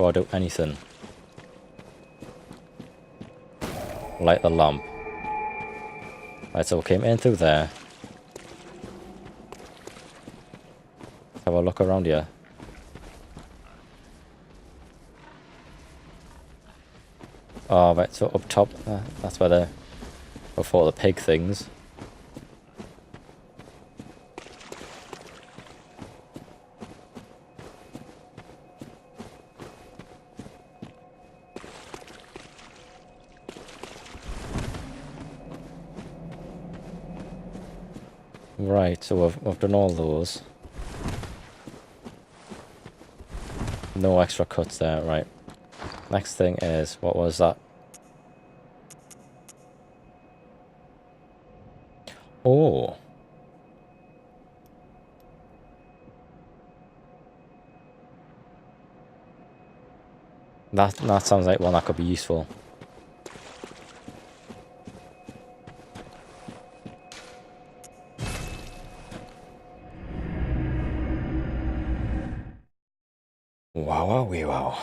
before I do anything. Light the lamp. Right, so we came in through there. Let's have a look around here. Oh, right, so up top, that's where the... before the pig things. Right, so we've done all those. No extra cuts there, right. Next thing is, what was that? Oh. That sounds like one that could be useful. Wow, wow, wee, wow.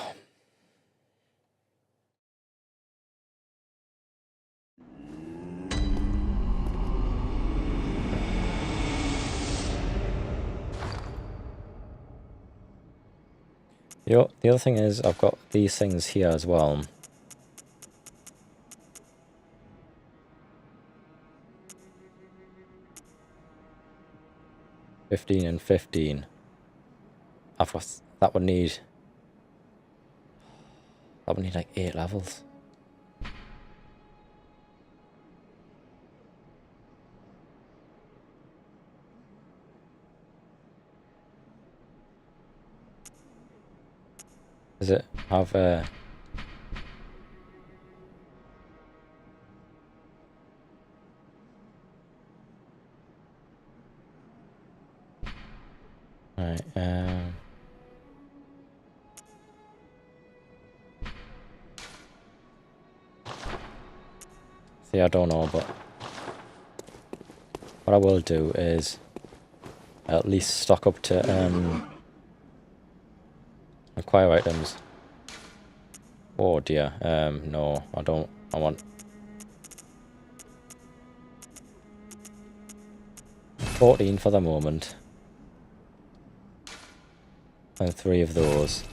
The other thing is, I've got these things here as well. $15 and $15. I've got that would need like 8 levels. Does it have right, see, I don't know, but what I will do is at least stock up to acquire items. Oh dear, no, I don't. I want 14 for the moment. And 3 of those.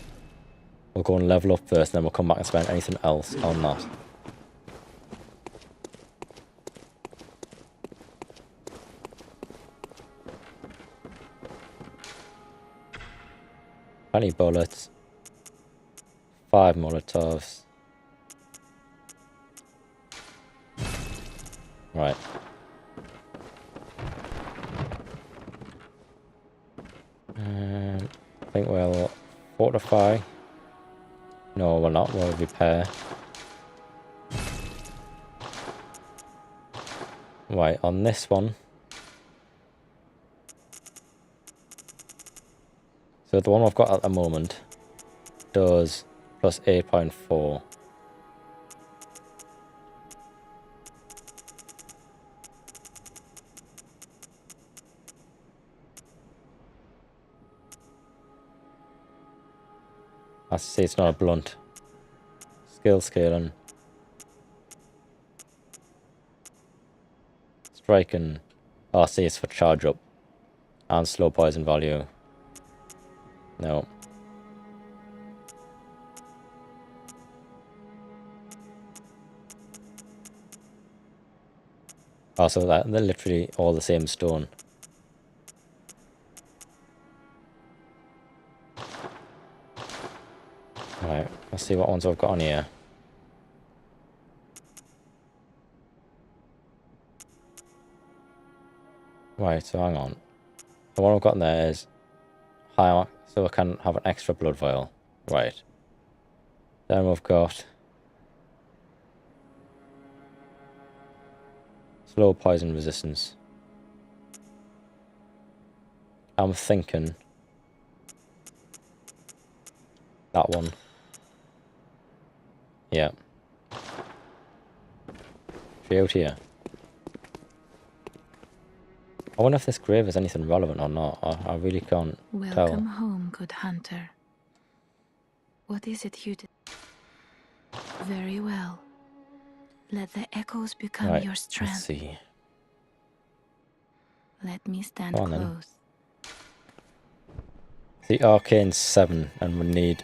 We'll go and level up first, and then we'll come back and spend anything else on that. Any bullets. 5 Molotovs. Right. I think we'll fortify. No, we'll not. We'll repair. Right, on this one. So the one I've got at the moment does plus 8.4. I see it's not a blunt. Skill scaling. Striking. Oh, I see it's for charge up. And slow poison value. No. Also, they're literally all the same stone. Right, let's see what ones I've got on here. Right, so hang on. The one I've got in there is high, so I can have an extra blood vial. Right. Then we've got slow poison resistance. I'm thinking that one. Yeah. She out here. I wonder if this grave is anything relevant or not. I really can't tell. Welcome home, good hunter. What is it you did? Very well. Let the echoes become Right, your let's strength. see. Let me stand Go on, then. close. The Arcane 7, and we need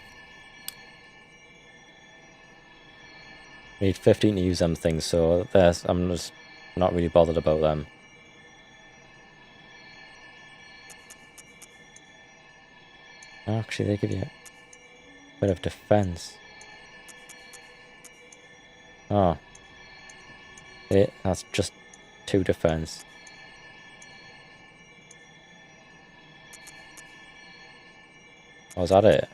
15 to use them things, so I'm just not really bothered about them. Actually, they give you a bit of defense. Oh. That's just 2 defense. Oh, is that it?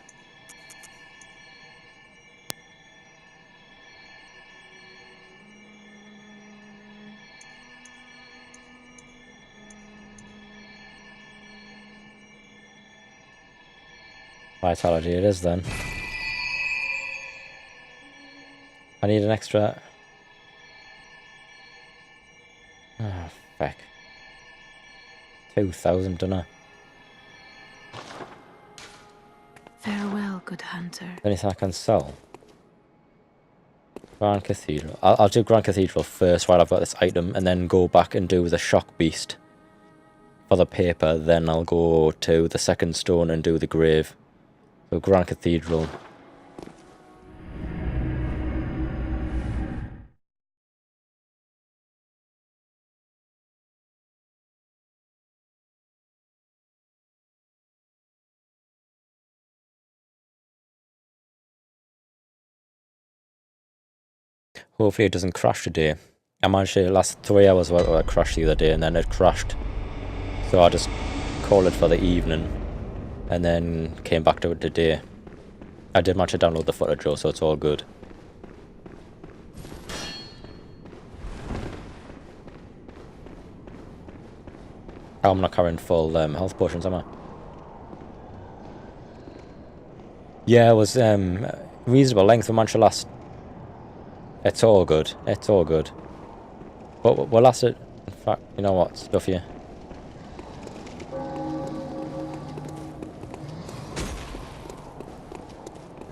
Vitality it is then. I need an extra... Oh, fuck. 2,000, don't I? Farewell, good hunter. Anything I can sell? Grand Cathedral. I'll do Grand Cathedral first while I've got this item, and then go back and do the Shock Beast for the paper. Then I'll go to the second stone and do the grave. So Grand Cathedral. Hopefully it doesn't crash today. I managed to last 3 hours while it crashed the other day, and then it crashed. So I just called it for the evening, and then came back to it today. I did manage to download the footage though, so it's all good. I'm not carrying full health potions, am I? Yeah, it was reasonable length. We managed to last. It's all good. It's all good. But we'll last it. In fact, you know what? Stuff you.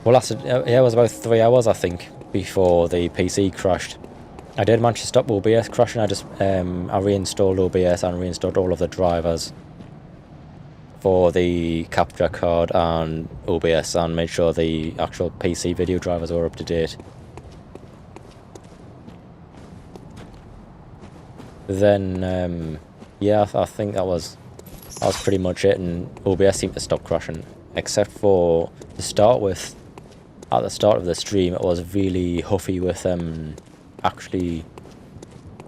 We'll last it. Yeah, it was about 3 hours, I think, before the PC crashed. I did manage to stop OBS crashing. I just I reinstalled OBS and reinstalled all of the drivers for the capture card and OBS, and made sure the actual PC video drivers were up to date. Then yeah, I think that was pretty much it, and OBS seemed to stop crashing, except for to start with. At the start of the stream, it was really huffy with actually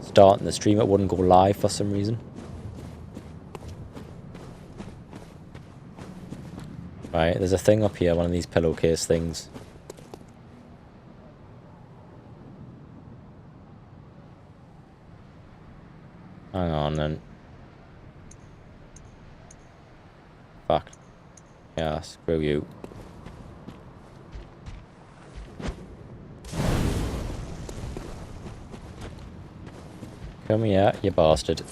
starting the stream. It wouldn't go live for some reason. Right, there's a thing up here, one of these pillowcase things. Hang on then. Fuck. Yeah, screw you. Come here, you bastard.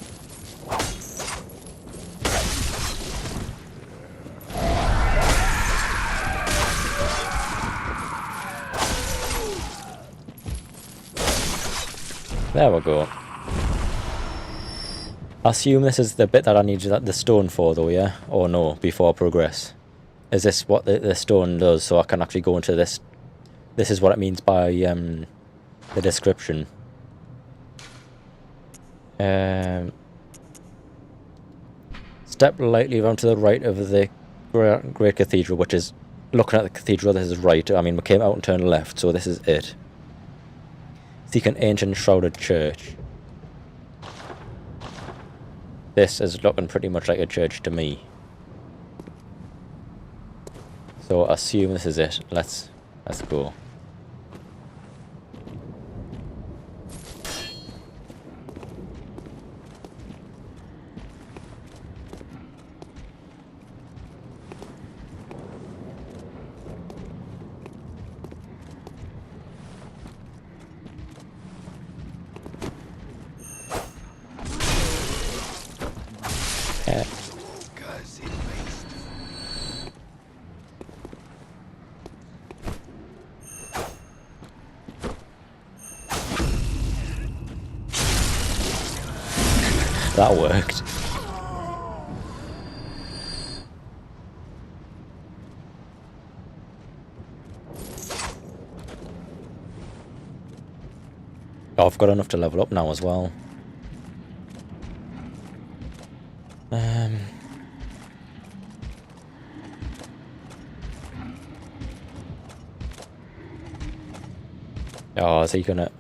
There we go. I assume this is the bit that I need the stone for though, yeah? Or no, before I progress. Is this what the stone does, so I can actually go into this? This is what it means by the description. Step lightly around to the right of the Great Cathedral, which is looking at the cathedral. This is right. I mean, we came out and turned left, so this is it. Seek an ancient shrouded church. This is looking pretty much like a church to me. So I assume this is it. Let's go. That worked. Oh, I've got enough to level up now as well. Oh, is he gonna...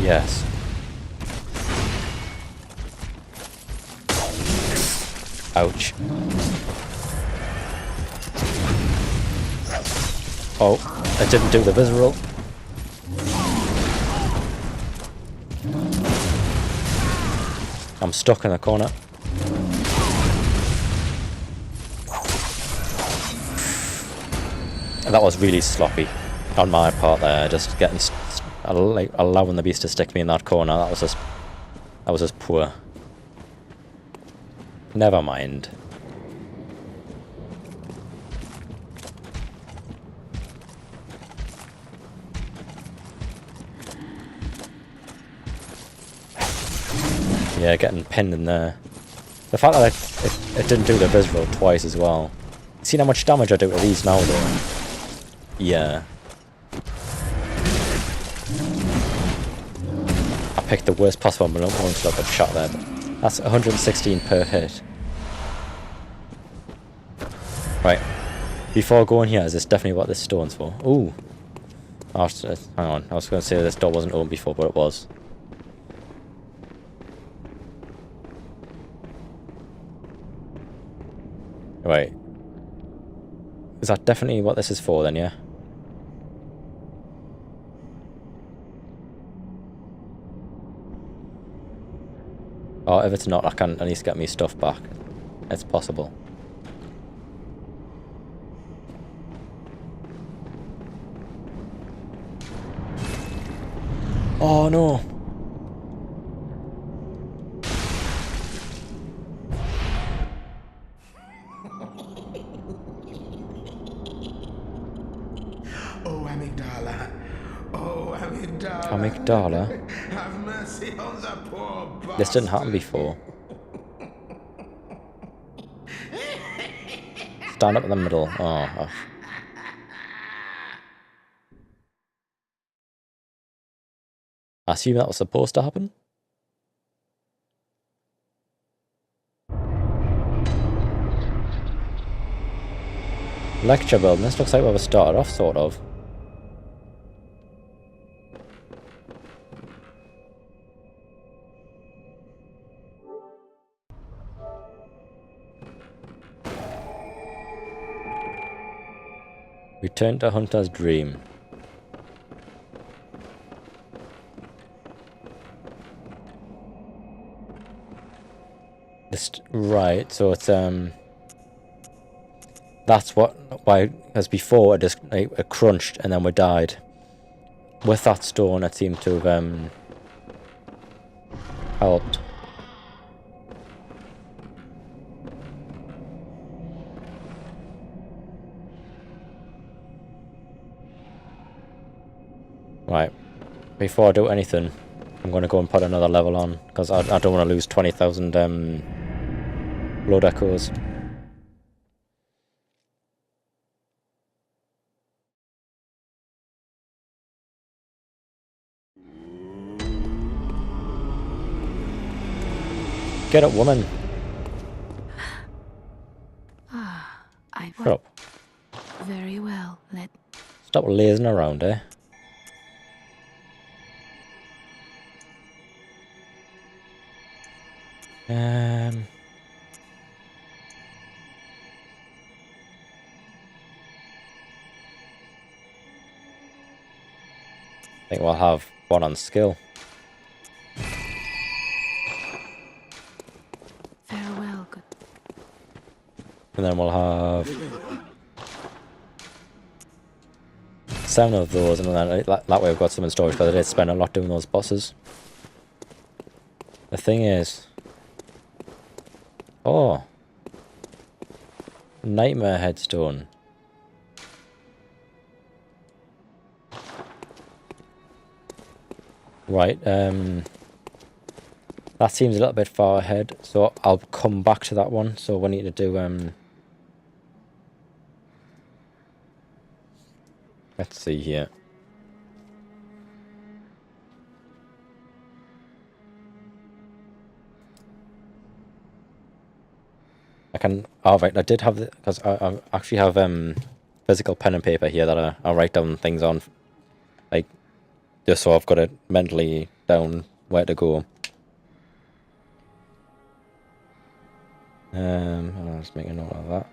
Yes. Ouch. Oh, I didn't do the visceral. I'm stuck in the corner. That was really sloppy on my part there, just getting allowing the beast to stick me in that corner. That was just poor. Never mind. Yeah, getting pinned in there. The fact that it didn't do the visceral twice as well. Seen how much damage I do to these now though? Yeah. I picked the worst possible one-slug shot there. That's 116 per hit. Right. Before going here, is this definitely what this stone's for? Ooh. Oh, hang on. I was going to say this door wasn't open before, but it was. Right. Is that definitely what this is for then, yeah? Or if it's not, I can at least get me stuff back. It's possible. Oh no! Oh, amygdala. Oh, amygdala. Amygdala? Have mercy on the poor bastard. This didn't happen before. Stand up in the middle. Oh. I assume that was supposed to happen? Lecture building. This looks like where we started off, sort of. Return to Hunter's Dream. Right, so it's that's why, as before, it just it crunched and then we died. With that stone, it seemed to have helped. Right, before I do anything, I'm going to go and put another level on, because I don't want to lose 20,000 blood echoes. Get up, woman. Shut up. Very well. Stop lazing around, eh? I think we'll have one on skill. Farewell, good. And then we'll have 7 of those, and then that way we've got some in storage, because I did spend a lot doing those bosses. The thing is... Oh! Nightmare headstone. Right, that seems a little bit far ahead, so I'll come back to that one. So we need to do, let's see here. I can, oh right, I did have, because I actually have physical pen and paper here that I write down things on, like, just so I've got it mentally down where to go. I'll just make a note of that.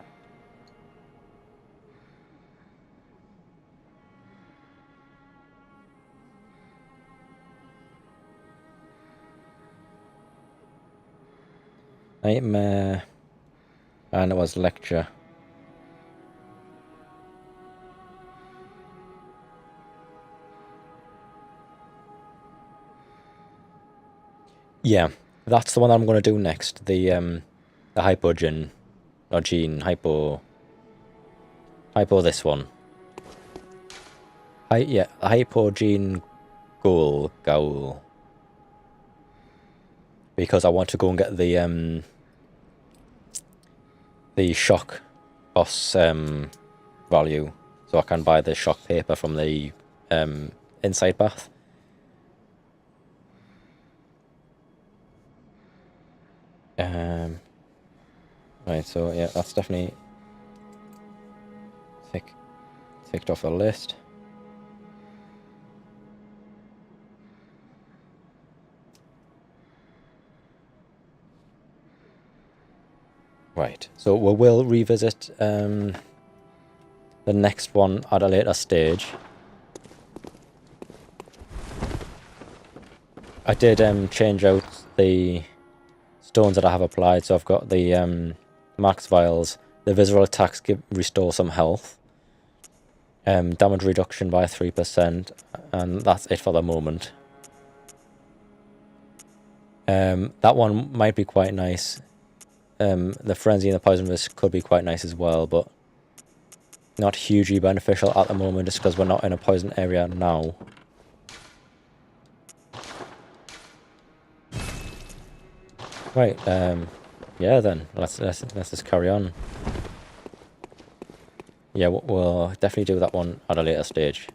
Nightmare, and it was lecture. Yeah, that's the one I'm going to do next. The hypogen, or gene, hypo this one. Yeah, hypogene goal. Because I want to go and get the shock boss value, so I can buy the shock paper from the inside bath. Right, so yeah, that's definitely ticked off the list. Right, so we will revisit the next one at a later stage. I did change out the stones that I have applied, so I've got the max vials, the visceral attacks restore some health, damage reduction by 3%, and that's it for the moment. That one might be quite nice. The frenzy and the poison risk could be quite nice as well, but not hugely beneficial at the moment just because we're not in a poison area now. Right, yeah then, let's just carry on. Yeah, we'll definitely do that one at a later stage.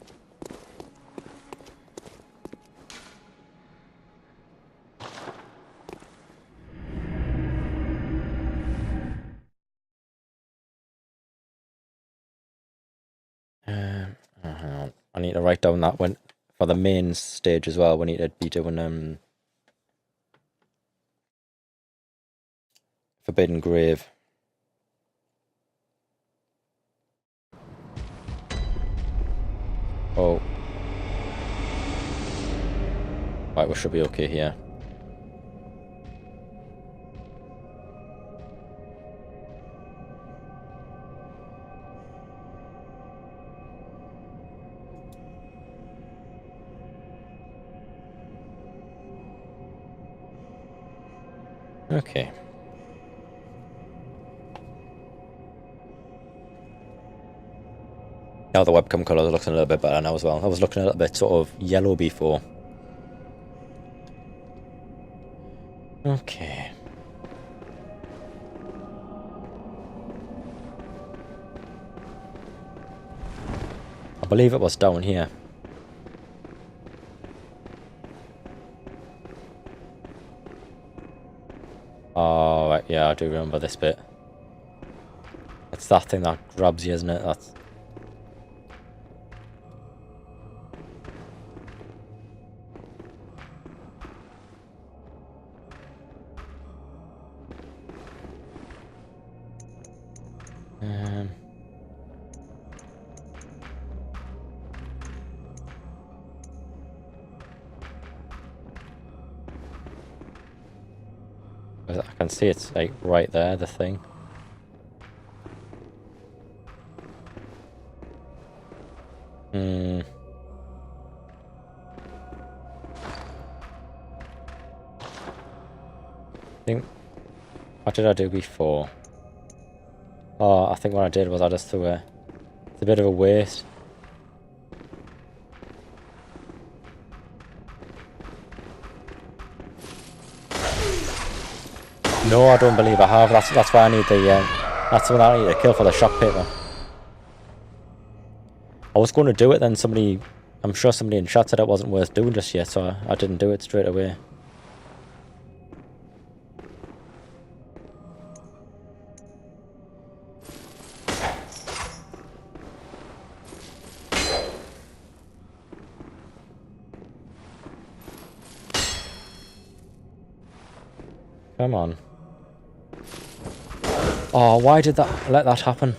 Hang on. I need to write down that one for the main stage as well. We need to be doing Forbidden Grave. Oh. Right, we should be okay here. Okay. Now the webcam colour is looking a little bit better now as well. I was looking a little bit sort of yellow before. Okay. I believe it was down here. Oh, right, yeah, I do remember this bit. It's that thing that grabs you, isn't it? That's... I can see it's like right there, the thing. I think, what did I do before? Oh, I think what I did was I just threw a... It's a bit of a waste. No, I don't believe I have. That's why I need the that's what I need to kill for the shock paper. I was going to do it, then somebody, I'm sure somebody in chat said it wasn't worth doing just yet, so I didn't do it straight away. Come on. Oh, why did that let that happen?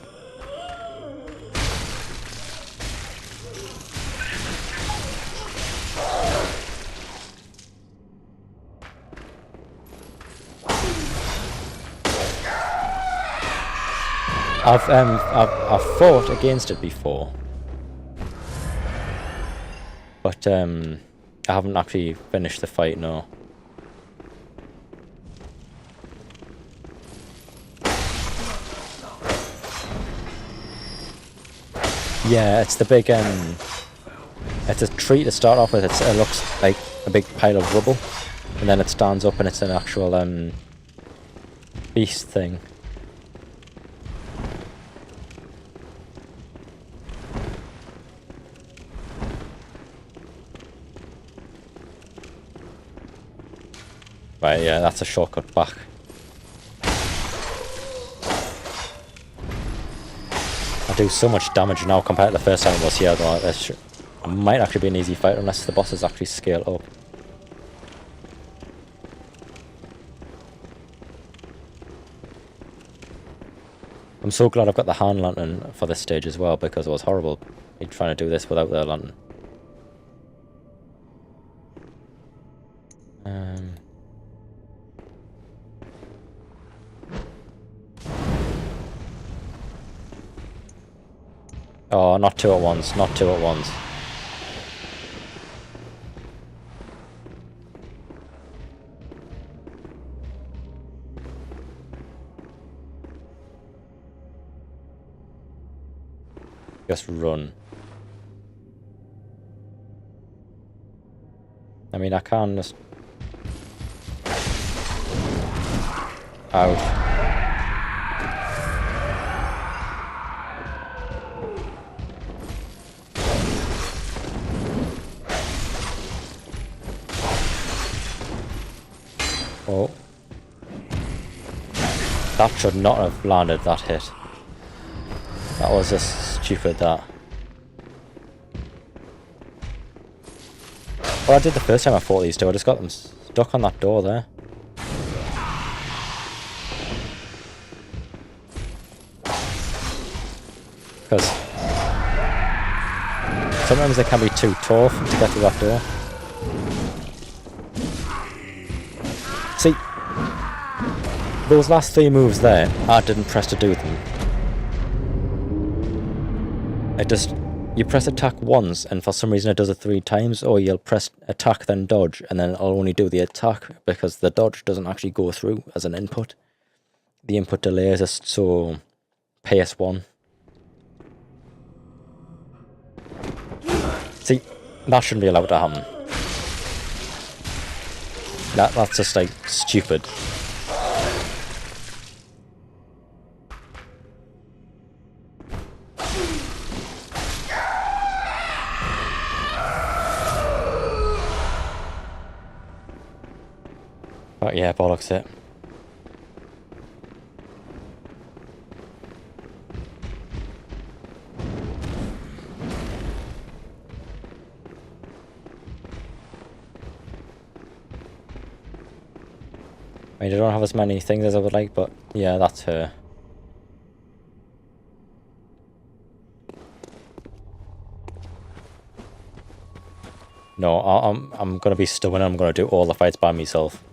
I've fought against it before, but I haven't actually finished the fight. No. Yeah, it's the big it's a tree to start off with. It looks like a big pile of rubble, and then it stands up and it's an actual beast thing. Right, yeah, that's a shortcut back. I do so much damage now compared to the first time I was here, though. It might actually be an easy fight unless the bosses actually scale up. I'm so glad I've got the hand lantern for this stage as well, because it was horrible me trying to do this without the lantern. Oh, not two at once, not two at once. Just run. I mean, I can just... Out. Oh. That should not have landed that hit. That was just stupid, that. Well, I did the first time I fought these two. I just got them stuck on that door there. Because sometimes they can be too tough to get to that door. See, those last three moves there, I didn't press to do them. It just, you press attack once and for some reason it does it 3 times, or you'll press attack then dodge and then it'll only do the attack because the dodge doesn't actually go through as an input. The input delay is just so PS1. See, that shouldn't be allowed to happen. That's just like stupid. But yeah, bollocks it. I mean, I don't have as many things as I would like, but yeah, that's her. No, I'm gonna be stubborn. I'm gonna do all the fights by myself.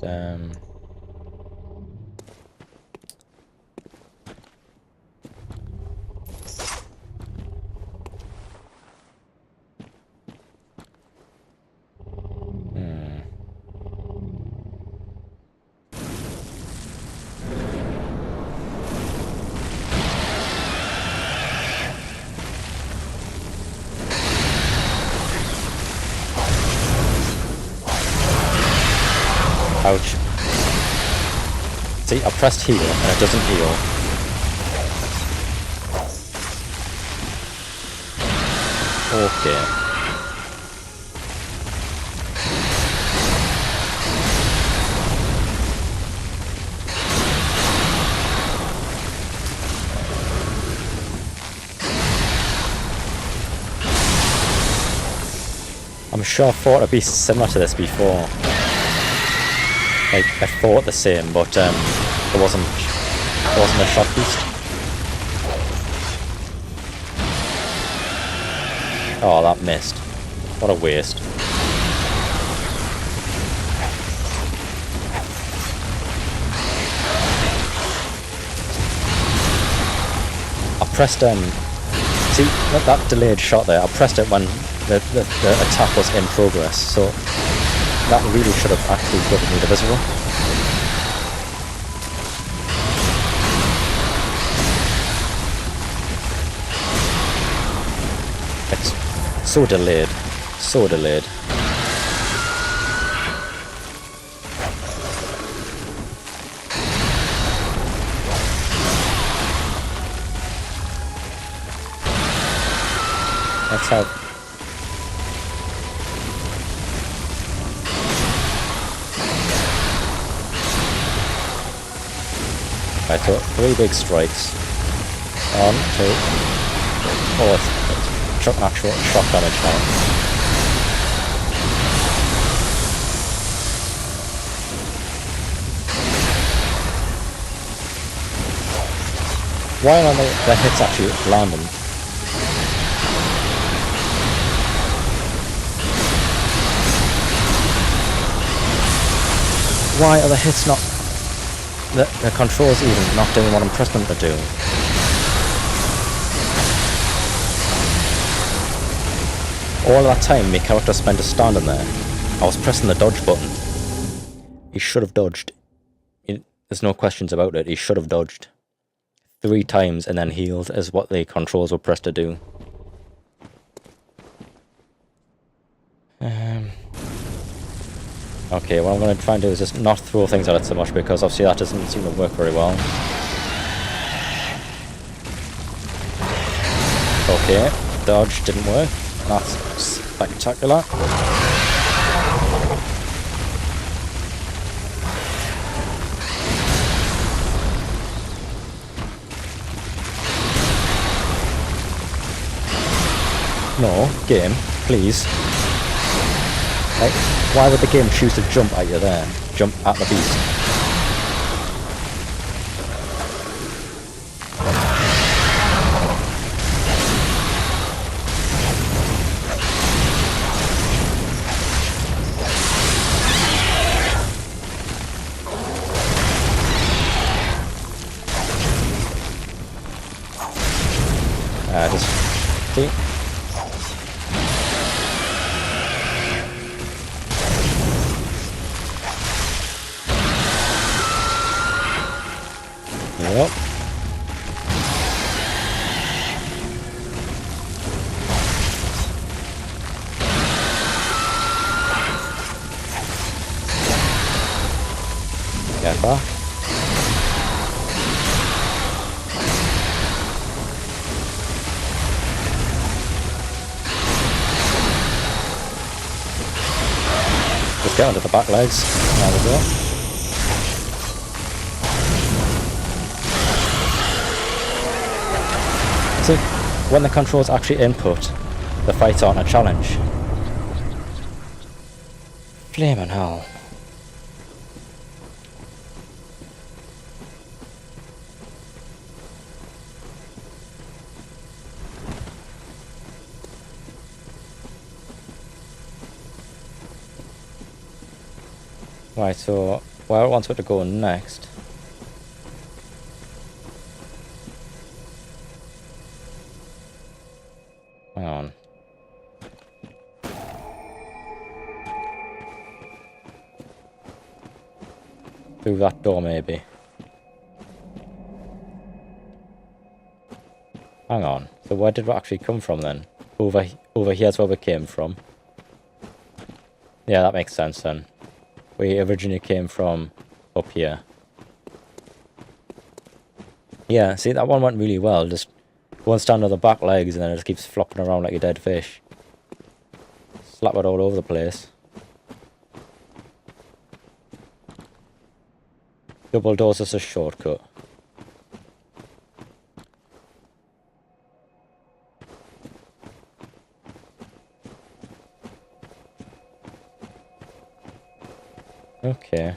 Right. Ouch. See, I pressed heal and it doesn't heal. Okay. I'm sure I thought it'd be similar to this before. Like, I thought the same, but it wasn't a shot beast. Oh, that missed. What a waste. I pressed see that delayed shot there, I pressed it when the attack was in progress, so that really should have actually gotten me the visible. It's so delayed. So delayed. Let's have... Right, so 3 big strikes. 1, 2... Oh, it's actual shock damage now. Why are the hits actually landing? Why are the hits not... The controls even not doing what I'm pressing them to do? All that time my character spent just standing there. I was pressing the dodge button. He should have dodged. There's no questions about it, he should have dodged. 3 times and then healed is what the controls were pressed to do. Okay, what I'm going to try and do is just not throw things at it so much, because obviously that doesn't seem to work very well. Okay, dodge didn't work. That's spectacular. No, game, please. Like, why would the game choose to jump at you there? Jump at the beast. Just see. Yep. Get back. Just get onto the back legs. There we go. So, when the controls actually input, the fights aren't a challenge. Flaming hell. Right, so where I want it to go next. Hang on. Through that door, maybe. Hang on. So where did we actually come from then? Over here's where we came from. Yeah, that makes sense then. We originally came from up here. Yeah, see, that one went really well. Just one stand on the back legs and then it just keeps flopping around like a dead fish. Slap it all over the place. Double doors is a shortcut. Okay.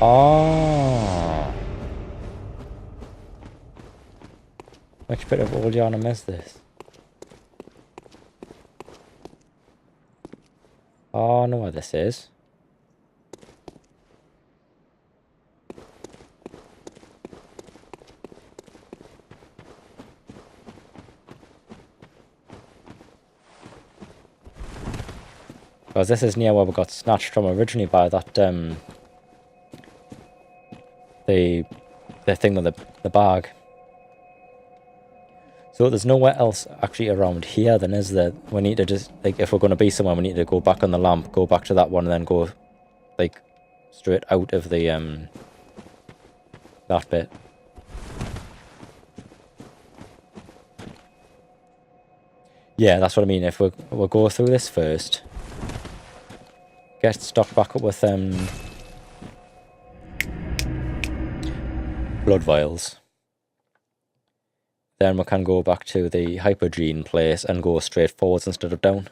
Oh. Which bit of Old Yarnum is this? Oh, I know what this is. Because this is near where we got snatched from originally by that, the thing with the bag. So there's nowhere else actually around here then, is there? We need to just, like, if we're going to be somewhere, we need to go back on the lamp, go back to that one, and then go, like, straight out of the, that bit. Yeah, that's what I mean. If we'll go through this first. Get stocked back up with blood vials. Then we can go back to the hypogene place and go straight forwards instead of down.